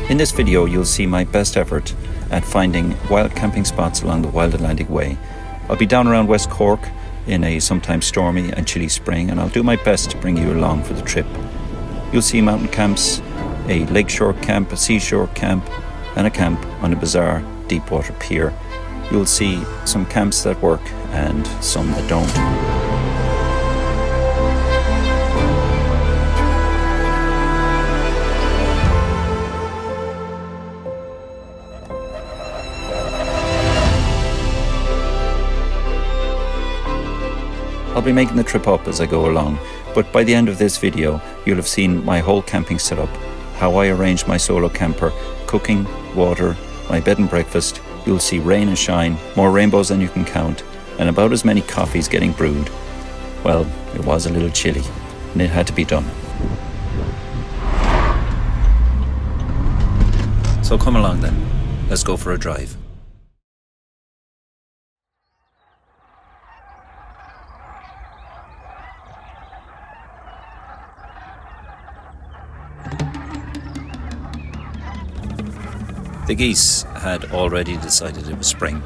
In this video you'll see my best effort at finding wild camping spots along the Wild Atlantic Way. I'll be down around West Cork in a sometimes stormy and chilly spring, and I'll do my best to bring you along for the trip. You'll see mountain camps, a lakeshore camp, a seashore camp, and a camp on a bizarre deepwater pier. You'll see some camps that work and some that don't. I'll be making the trip up as I go along, but by the end of this video you'll have seen my whole camping setup, how I arranged my solo camper, cooking, water, my bed and breakfast. You'll see rain and shine, more rainbows than you can count, and about as many coffees getting brewed. Well, it was a little chilly, and it had to be done. So come along then, let's go for a drive. The geese had already decided it was spring.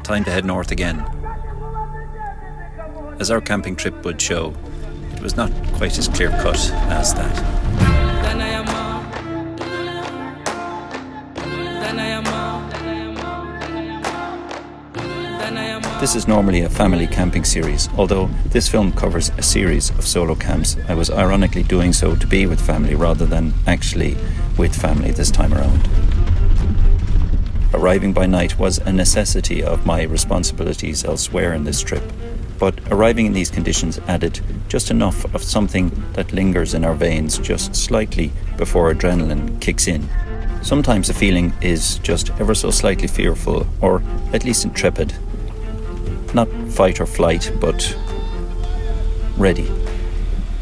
Time to head north again. As our camping trip would show, it was not quite as clear-cut as that. This is normally a family camping series, although this film covers a series of solo camps. I was ironically doing so to be with family rather than actually with family this time around. Arriving by night was a necessity of my responsibilities elsewhere in this trip, but arriving in these conditions added just enough of something that lingers in our veins just slightly before adrenaline kicks in. Sometimes the feeling is just ever so slightly fearful, or at least intrepid. Not fight or flight, but ready.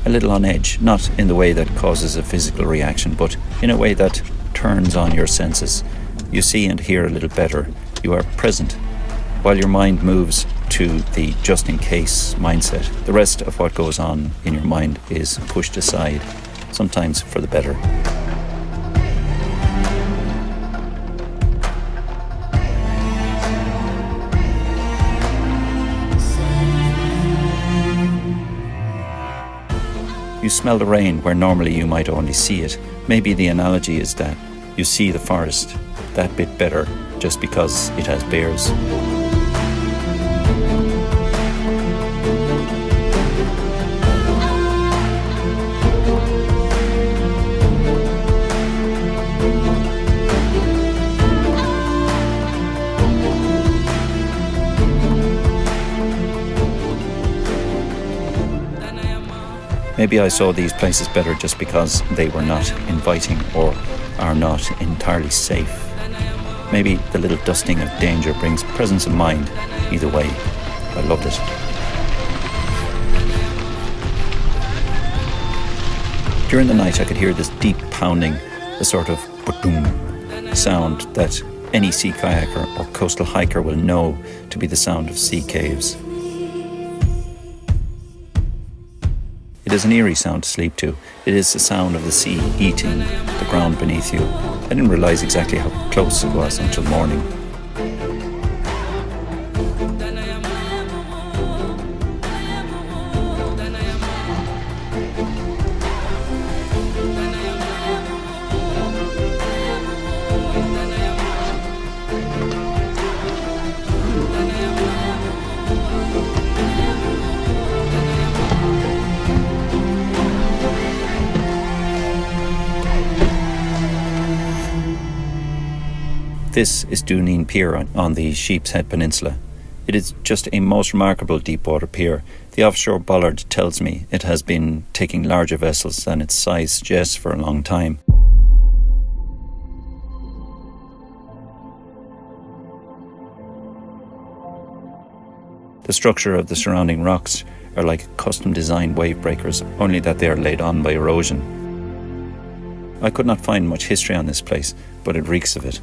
A little on edge, not in the way that causes a physical reaction, but in a way that turns on your senses. You see and hear a little better. You are present. While your mind moves to the just-in-case mindset, the rest of what goes on in your mind is pushed aside, sometimes for the better. You smell the rain where normally you might only see it. Maybe the analogy is that you see the forest that bit better just because it has bears. Maybe I saw these places better just because they were not inviting or are not entirely safe. Maybe the little dusting of danger brings presence of mind. Either way, I loved it. During the night I could hear this deep pounding, a sort of ba-doom sound that any sea kayaker or coastal hiker will know to be the sound of sea caves. It is an eerie sound to sleep to. It is the sound of the sea eating the ground beneath you. I didn't realize exactly how close it was until morning. This is Duneen Pier on the Sheep's Head Peninsula. It is just a most remarkable deepwater pier. The offshore bollard tells me it has been taking larger vessels than its size suggests for a long time. The structure of the surrounding rocks are like custom-designed wave breakers, only that they are laid on by erosion. I could not find much history on this place, but it reeks of it.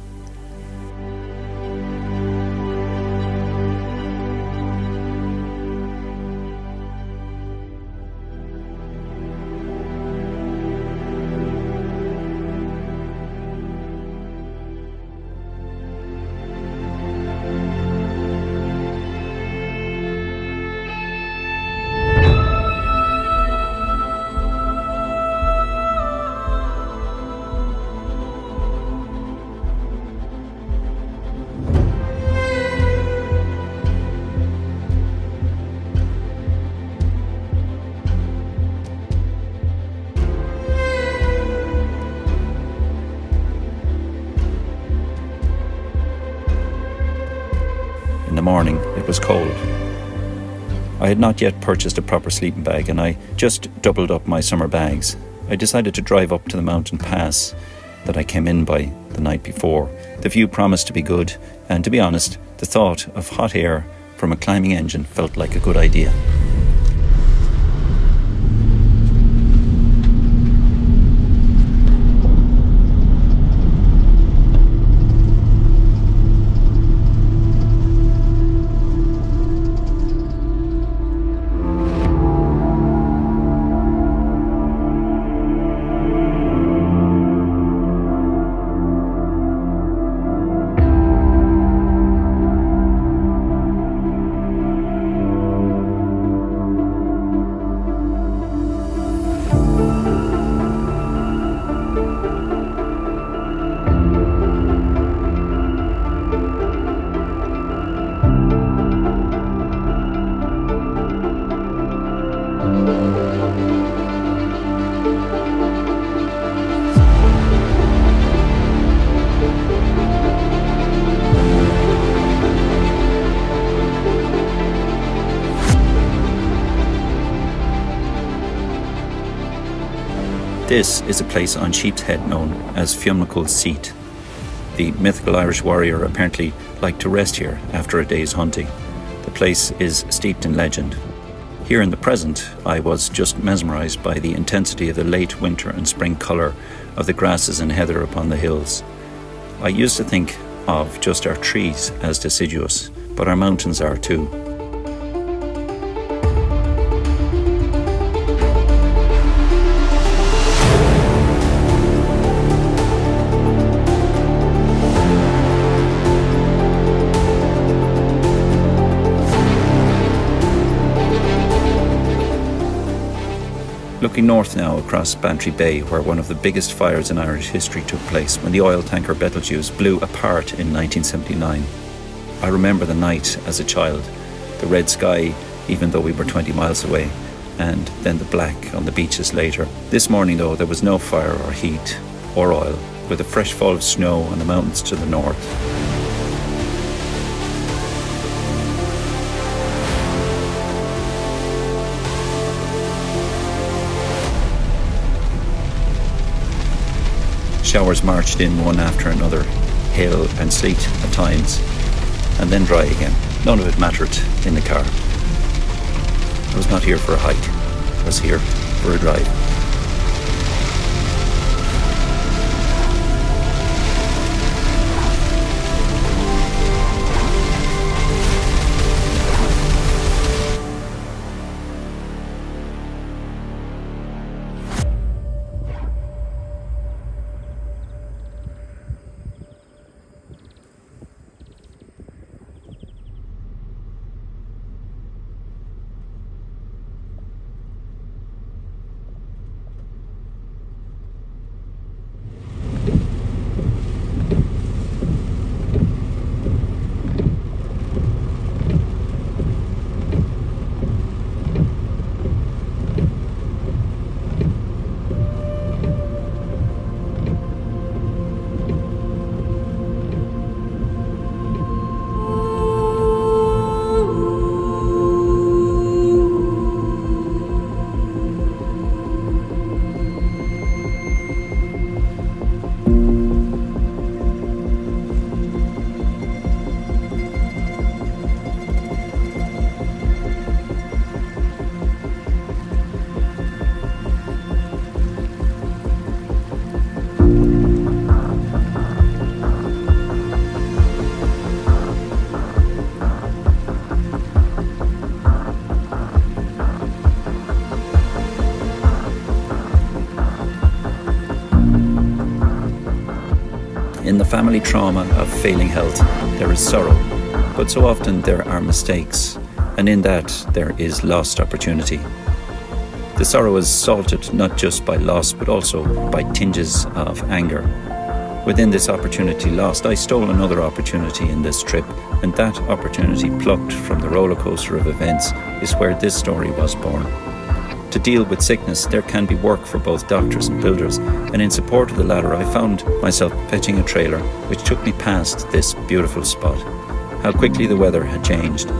morning it was cold. I had not yet purchased a proper sleeping bag, and I just doubled up my summer bags. I decided to drive up to the mountain pass that I came in by the night before. The view promised to be good, and to be honest, the thought of hot air from a climbing engine felt like a good idea. This is a place on Sheep's Head known as Fionnucle's Seat. The mythical Irish warrior apparently liked to rest here after a day's hunting. The place is steeped in legend. Here in the present, I was just mesmerised by the intensity of the late winter and spring colour of the grasses and heather upon the hills. I used to think of just our trees as deciduous, but our mountains are too. Looking north now across Bantry Bay, where one of the biggest fires in Irish history took place when the oil tanker Betelgeuse blew apart in 1979. I remember the night as a child, the red sky even though we were 20 miles away, and then the black on the beaches later. This morning though, there was no fire or heat or oil, with a fresh fall of snow on the mountains to the north. Showers marched in one after another, hail and sleet at times, and then dry again. None of it mattered in the car. I was not here for a hike, I was here for a drive. In the family trauma of failing health, there is sorrow, but so often there are mistakes, and in that there is lost opportunity. The sorrow is salted not just by loss, but also by tinges of anger. Within this opportunity lost, I stole another opportunity in this trip, and that opportunity plucked from the roller coaster of events is where this story was born. To deal with sickness, there can be work for both doctors and builders, and in support of the latter, I found myself fetching a trailer which took me past this beautiful spot. how quickly the weather had changed.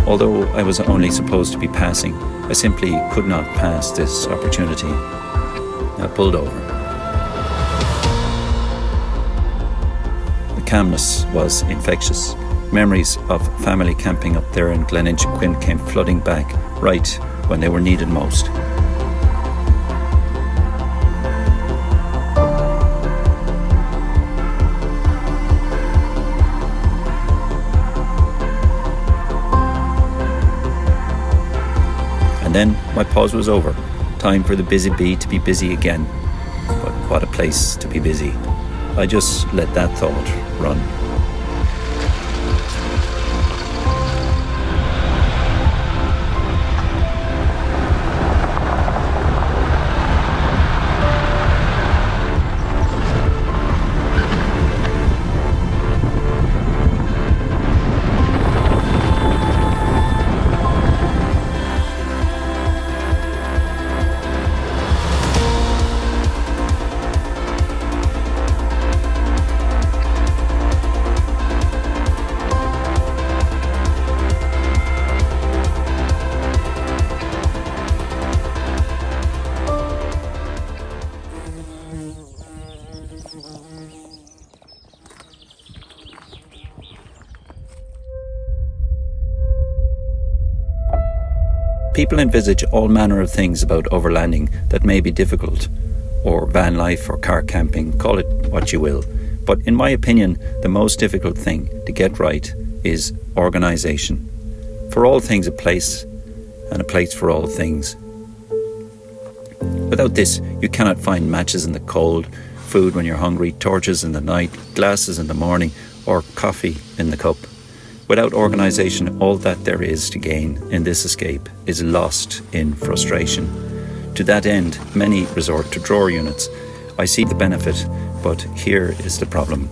Although I was only supposed to be passing, I simply could not pass this opportunity. I pulled over. The calmness was infectious. Memories of family camping up there in Gleninchquin came flooding back right when they were needed most. And then my pause was over. Time for the busy bee to be busy again. But what a place to be busy. I just let that thought run. People envisage all manner of things about overlanding that may be difficult, or van life or car camping, call it what you will. But in my opinion, the most difficult thing to get right is organisation. For all things a place, and a place for all things. Without this, you cannot find matches in the cold, food when you're hungry, torches in the night, glasses in the morning, or coffee in the cup. Without organisation, all that there is to gain in this escape is lost in frustration. To that end, many resort to drawer units. I see the benefit, but here is the problem.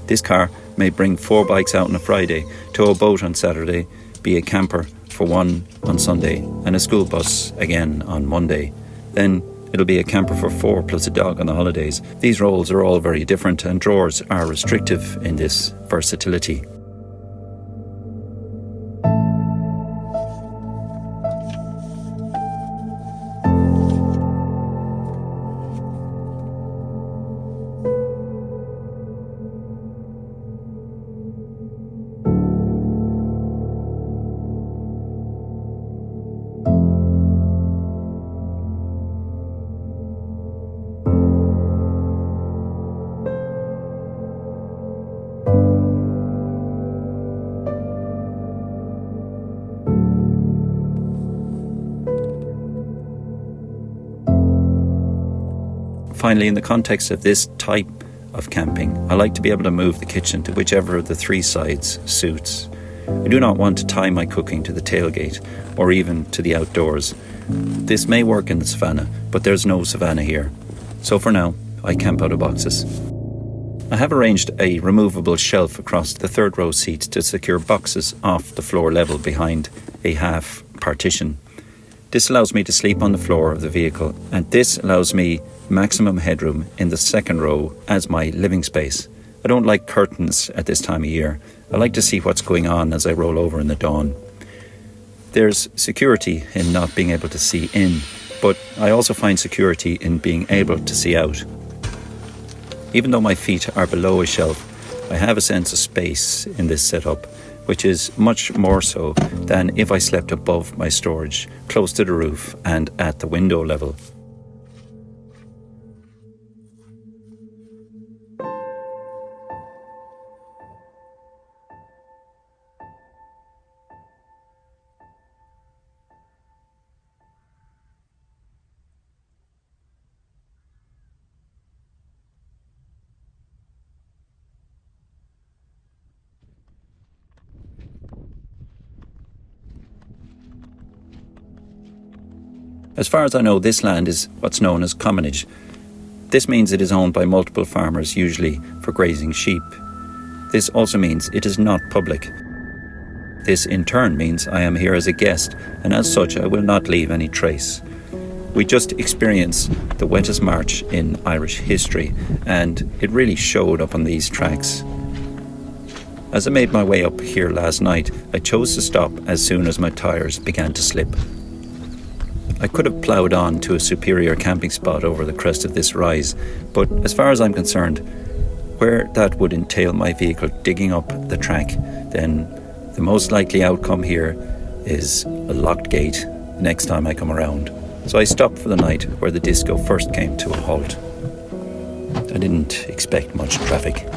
This car may bring 4 bikes out on a Friday, tow a boat on Saturday, be a camper for one on Sunday, and a school bus again on Monday. Then it'll be a camper for 4 plus a dog on the holidays. These roles are all very different, and drawers are restrictive in this versatility. Finally, in the context of this type of camping, I like to be able to move the kitchen to whichever of the 3 sides suits. I do not want to tie my cooking to the tailgate or even to the outdoors. This may work in the savannah, but there's no savannah here. So for now, I camp out of boxes. I have arranged a removable shelf across the 3rd row seat to secure boxes off the floor level behind a half partition. This allows me to sleep on the floor of the vehicle, and this allows me maximum headroom in the 2nd row as my living space. I don't like curtains at this time of year. I like to see what's going on as I roll over in the dawn. There's security in not being able to see in, but I also find security in being able to see out. Even though my feet are below a shelf, I have a sense of space in this setup, which is much more so than if I slept above my storage, close to the roof and at the window level. As far as I know, this land is what's known as commonage. This means it is owned by multiple farmers, usually for grazing sheep. This also means it is not public. This in turn means I am here as a guest, and as such I will not leave any trace. We just experienced the wettest march in Irish history, and it really showed up on these tracks. As I made my way up here last night, I chose to stop as soon as my tyres began to slip. I could have ploughed on to a superior camping spot over the crest of this rise, but as far as I'm concerned, where that would entail my vehicle digging up the track, then the most likely outcome here is a locked gate next time I come around. So I stopped for the night where the disco first came to a halt. I didn't expect much traffic.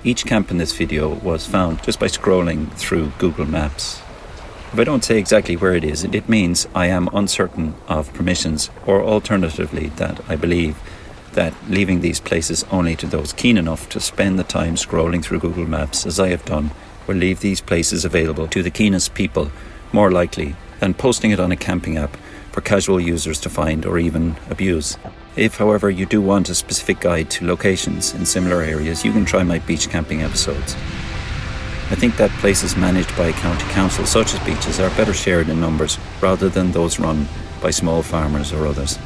Each camp in this video was found just by scrolling through Google Maps. If I don't say exactly where it is, it means I am uncertain of permissions, or alternatively that I believe that leaving these places only to those keen enough to spend the time scrolling through Google Maps, as I have done, will leave these places available to the keenest people more likely than posting it on a camping app for casual users to find or even abuse. If, however, you do want a specific guide to locations in similar areas, you can try my beach camping episodes. I think that places managed by a county council, such as beaches, are better shared in numbers rather than those run by small farmers or others.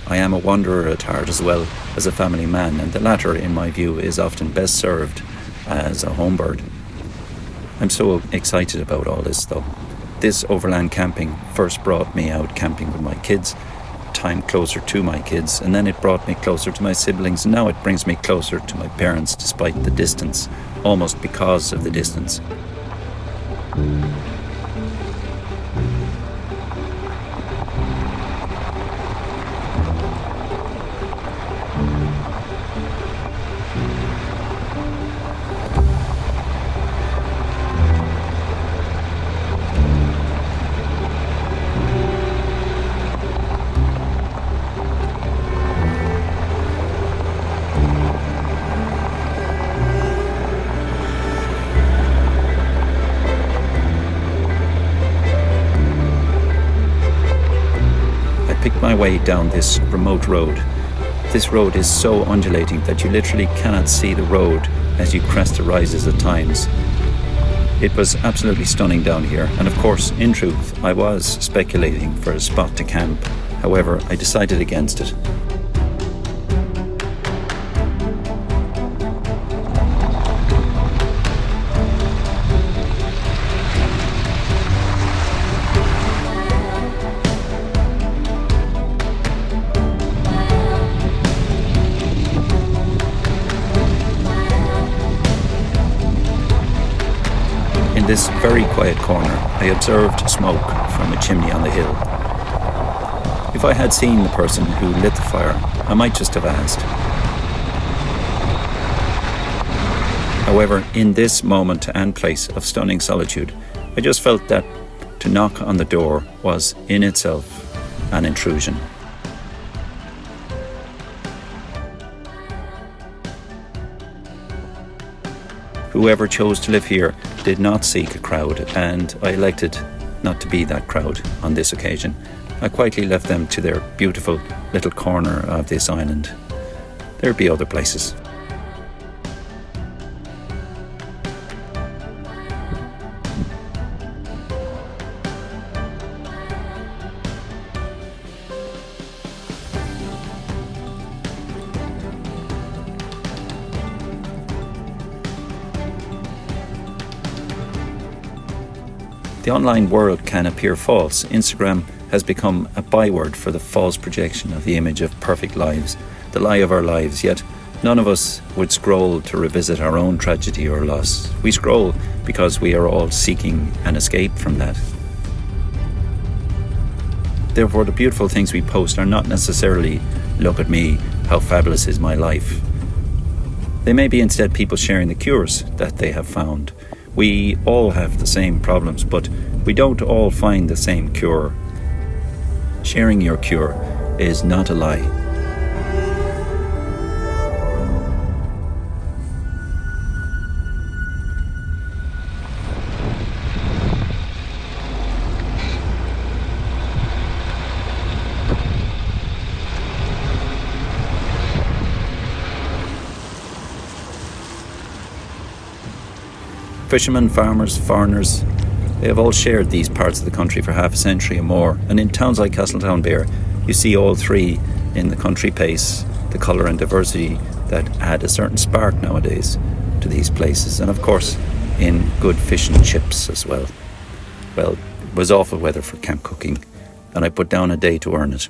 I am a wanderer at heart as well as a family man, and the latter, in my view, is often best served as a home bird. I'm so excited about all this though. This overland camping first brought me out camping with my kids, time closer to my kids, and then it brought me closer to my siblings, and now it brings me closer to my parents despite the distance, almost because of the distance. Picked my way down this remote road. This road is so undulating that you literally cannot see the road as you crest the rises at times. It was absolutely stunning down here, and of course, in truth, I was speculating for a spot to camp. However, I decided against it. In this very quiet corner, I observed smoke from a chimney on the hill. If I had seen the person who lit the fire, I might just have asked. However, in this moment and place of stunning solitude, I just felt that to knock on the door was in itself an intrusion. Whoever chose to live here did not seek a crowd, and I elected not to be that crowd on this occasion. I quietly left them to their beautiful little corner of this island. There'd be other places. The online world can appear false. Instagram has become a byword for the false projection of the image of perfect lives, the lie of our lives, yet none of us would scroll to revisit our own tragedy or loss. We scroll because we are all seeking an escape from that. Therefore, the beautiful things we post are not necessarily, look at me, how fabulous is my life. They may be instead people sharing the cures that they have found. We all have the same problems, but we don't all find the same cure. Sharing your cure is not a lie. Fishermen, farmers, foreigners, they have all shared these parts of the country for half a century or more, and in towns like Castletownbere, you see all three in the country pace, the colour and diversity that add a certain spark nowadays to these places, and of course in good fish and chips as well. Well, it was awful weather for camp cooking, and I put down a day to earn it.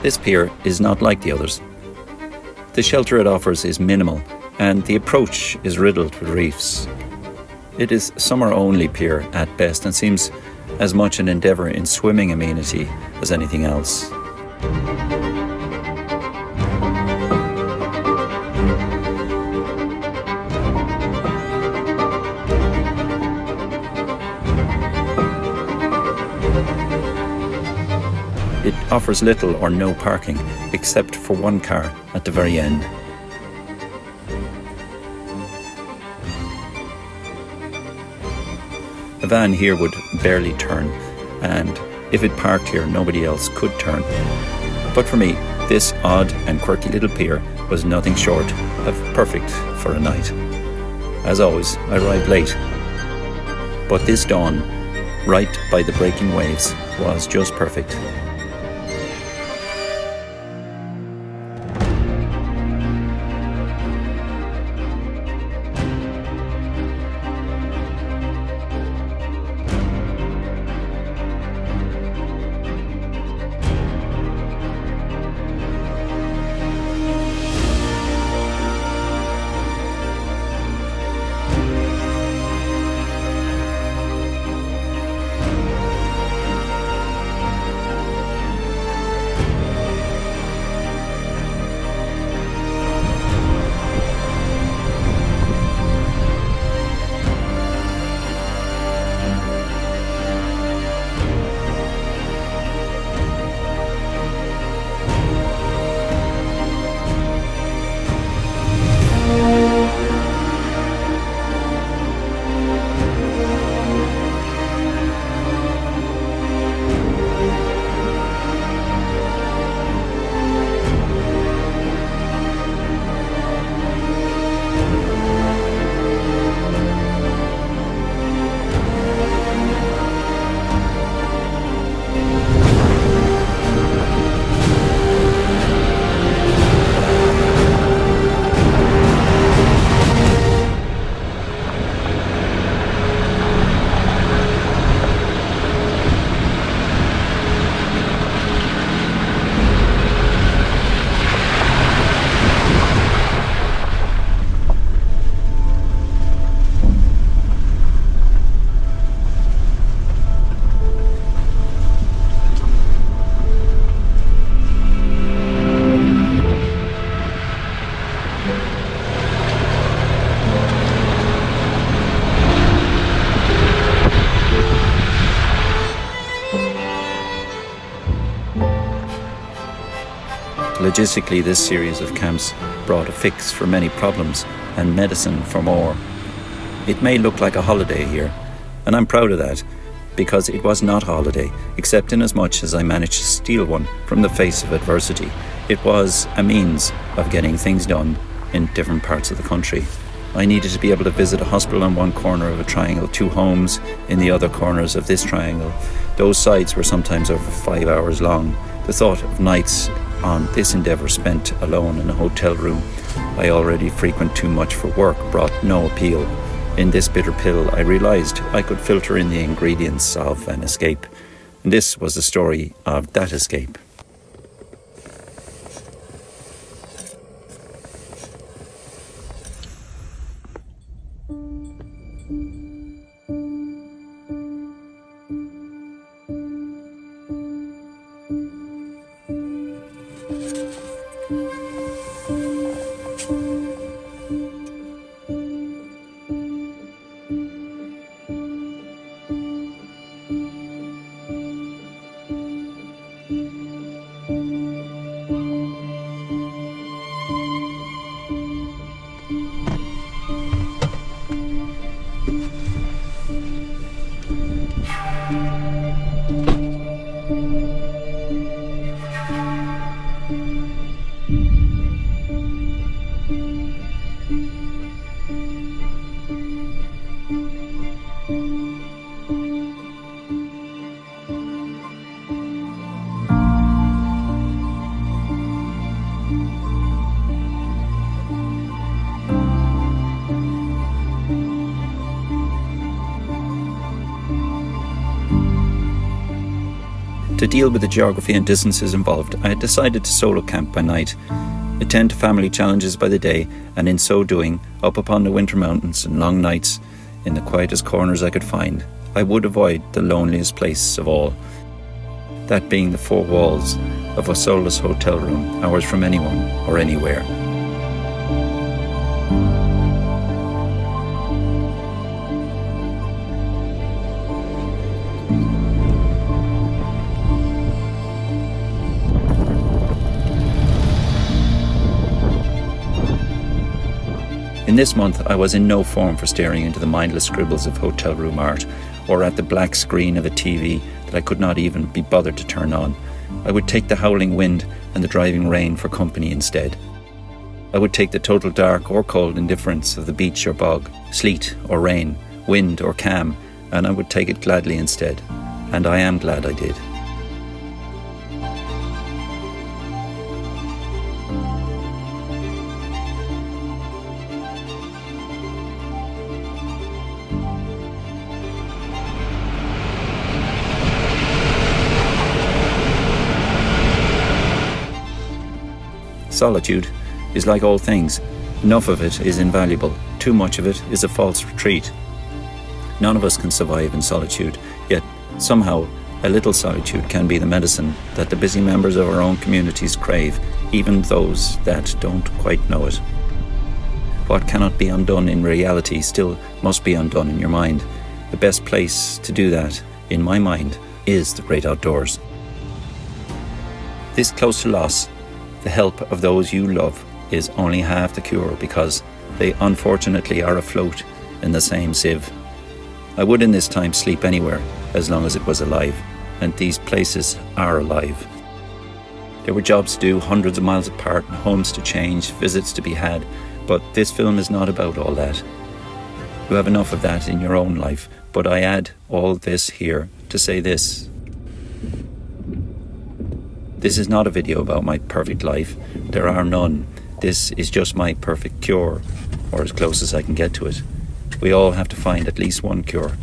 This pier is not like the others. The shelter it offers is minimal, and the approach is riddled with reefs. It is summer-only pier at best, and seems as much an endeavour in swimming amenity as anything else. It offers little or no parking, except for one car at the very end. A van here would barely turn, and if it parked here, nobody else could turn. But for me, this odd and quirky little pier was nothing short of perfect for a night. As always, I arrived late. But this dawn, right by the breaking waves, was just perfect. Logistically, this series of camps brought a fix for many problems and medicine for more. It may look like a holiday here, and I'm proud of that, because it was not a holiday, except in as much as I managed to steal one from the face of adversity. It was a means of getting things done in different parts of the country. I needed to be able to visit a hospital on one corner of a triangle, 2 homes in the other corners of this triangle. Those sites were sometimes over 5 hours long. The thought of nights on this endeavour spent alone in a hotel room I already frequent too much for work brought no appeal. In this bitter pill, I realised I could filter in the ingredients of an escape. And this was the story of that escape. To deal with the geography and distances involved, I had decided to solo camp by night, attend to family challenges by the day, and in so doing, up upon the winter mountains and long nights, in the quietest corners I could find, I would avoid the loneliest place of all, that being the 4 walls of a soulless hotel room, hours from anyone or anywhere. In this month, I was in no form for staring into the mindless scribbles of hotel room art or at the black screen of a TV that I could not even be bothered to turn on. I would take the howling wind and the driving rain for company instead. I would take the total dark or cold indifference of the beach or bog, sleet or rain, wind or calm, and I would take it gladly instead. And I am glad I did. Solitude is like all things. Enough of it is invaluable. Too much of it is a false retreat. None of us can survive in solitude, yet somehow a little solitude can be the medicine that the busy members of our own communities crave, even those that don't quite know it. What cannot be undone in reality still must be undone in your mind. The best place to do that, in my mind, is the great outdoors. This close to loss, the help of those you love is only half the cure, because they unfortunately are afloat in the same sieve. I would in this time sleep anywhere as long as it was alive, and these places are alive. There were jobs to do hundreds of miles apart, homes to change, visits to be had, but this film is not about all that. You have enough of that in your own life, but I add all this here to say this. This is not a video about my perfect life. There are none. This is just my perfect cure, or as close as I can get to it. We all have to find at least one cure.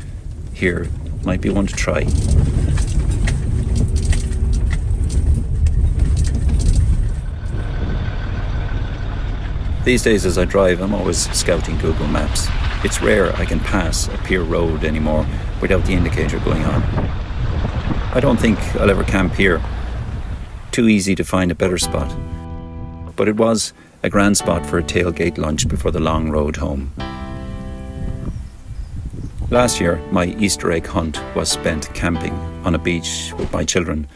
Here might be one to try. These days as I drive, I'm always scouting Google Maps. It's rare I can pass a pier road anymore without the indicator going on. I don't think I'll ever camp here. Too easy to find a better spot. But it was a grand spot for a tailgate lunch before the long road home. Last year, my Easter egg hunt was spent camping on a beach with my children.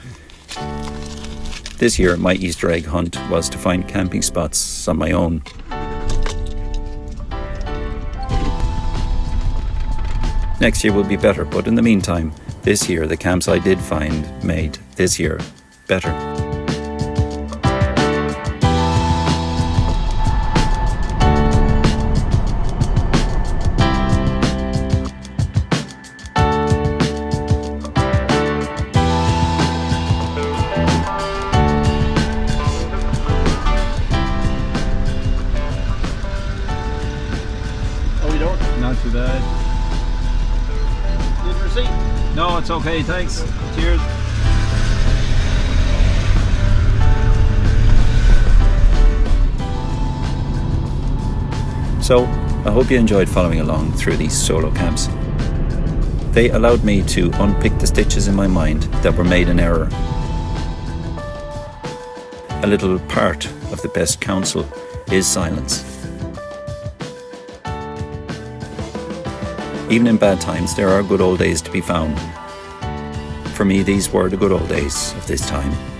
This year, my Easter egg hunt was to find camping spots on my own. Next year will be better, but in the meantime, this year the camps I did find made this year better. Not too bad. Need a receipt? No, it's okay, thanks. Cheers. So, I hope you enjoyed following along through these solo camps. They allowed me to unpick the stitches in my mind that were made in error. A little part of the best counsel is silence. Even in bad times, there are good old days to be found. For me, these were the good old days of this time.